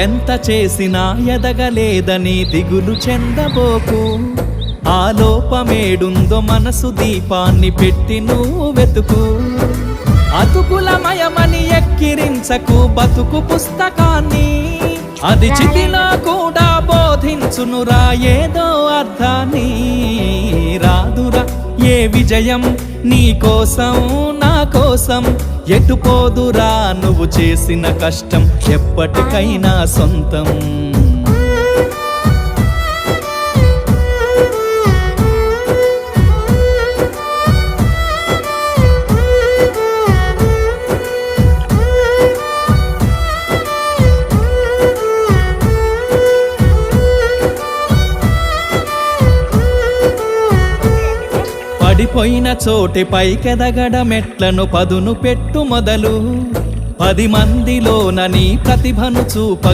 ఎంత చేసినా ఎదగలేదని దిగులు చెందబోకు. ఆ లోపమేడుందో మనసు దీపాన్ని పెట్టి నువ్వు వెతుకు. అతుకులమయమని ఎక్కిరించకు బతుకు పుస్తకాన్ని, అది చితిలో కూడా బోధించునురా ఏదో అర్థాన్ని. రాదురా ఏ విజయం నీ కోసం నా కోసం, ఎటుపోదురా నువ్వు చేసిన కష్టం ఎప్పటికైనా సొంతం. పడిపోయిన చోటి పైకెదగడమెట్లను పదును పెట్టు మొదలు. 10 మందిలోన నీ ప్రతిభను చూప